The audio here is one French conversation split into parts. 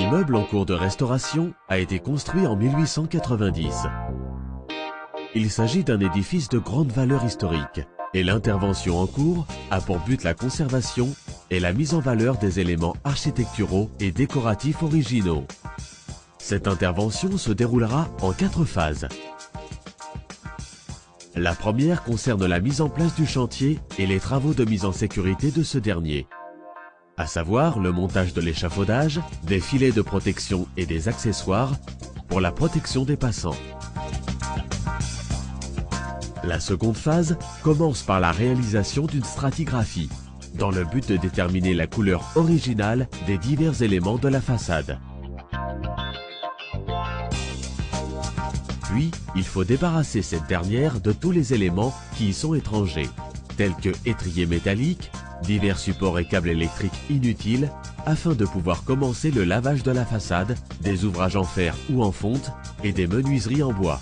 L'immeuble en cours de restauration a été construit en 1890. Il s'agit d'un édifice de grande valeur historique et l'intervention en cours a pour but la conservation et la mise en valeur des éléments architecturaux et décoratifs originaux. Cette intervention se déroulera en 4 phases. La première concerne la mise en place du chantier et les travaux de mise en sécurité de ce dernier, à savoir le montage de l'échafaudage, des filets de protection et des accessoires pour la protection des passants. La seconde phase commence par la réalisation d'une stratigraphie, dans le but de déterminer la couleur originale des divers éléments de la façade. Puis, il faut débarrasser cette dernière de tous les éléments qui y sont étrangers, tels que étriers métalliques, divers supports et câbles électriques inutiles, afin de pouvoir commencer le lavage de la façade, des ouvrages en fer ou en fonte et des menuiseries en bois.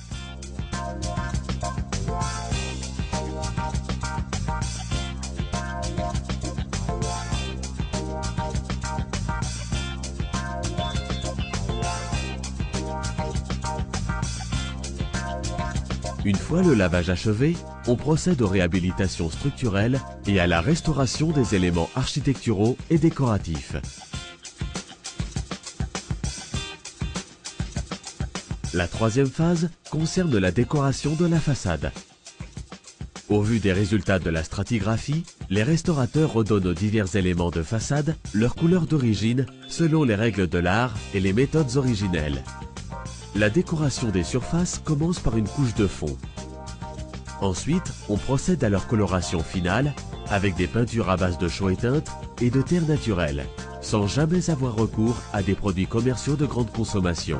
Une fois le lavage achevé, on procède aux réhabilitations structurelles et à la restauration des éléments architecturaux et décoratifs. La troisième phase concerne la décoration de la façade. Au vu des résultats de la stratigraphie, les restaurateurs redonnent aux divers éléments de façade leur couleur d'origine selon les règles de l'art et les méthodes originelles. La décoration des surfaces commence par une couche de fond. Ensuite, on procède à leur coloration finale avec des peintures à base de chaux éteintes et de terre naturelle, sans jamais avoir recours à des produits commerciaux de grande consommation.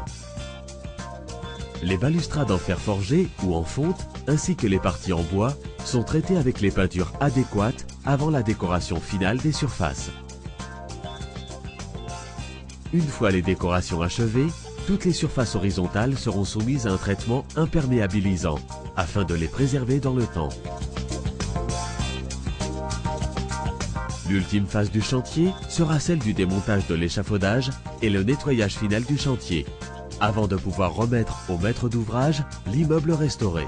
Les balustrades en fer forgé ou en fonte, ainsi que les parties en bois, sont traitées avec les peintures adéquates avant la décoration finale des surfaces. Une fois les décorations achevées, toutes les surfaces horizontales seront soumises à un traitement imperméabilisant, afin de les préserver dans le temps. L'ultime phase du chantier sera celle du démontage de l'échafaudage et le nettoyage final du chantier, avant de pouvoir remettre au maître d'ouvrage l'immeuble restauré.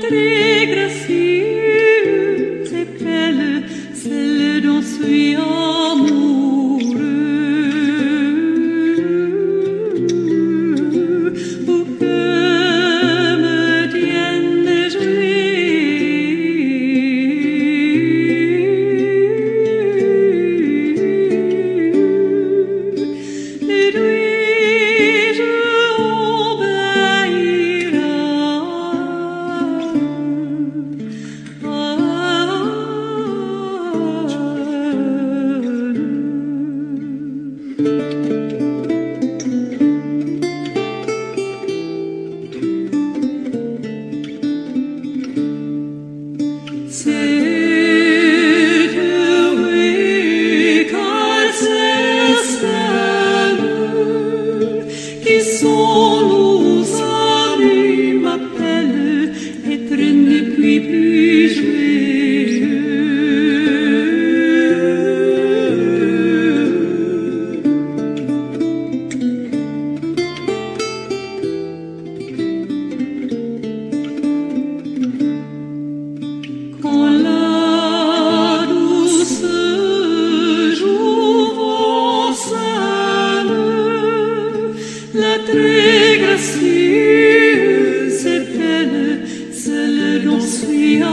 Très gracieuse et belle, celle dont suis amoureux. Pour que me tienne gelée, et dois-je obéir qui sont nos amis m'appellent, être ne puis plus jouer. Quand la douce jouvence la très gracieuse et belle, celle dont suis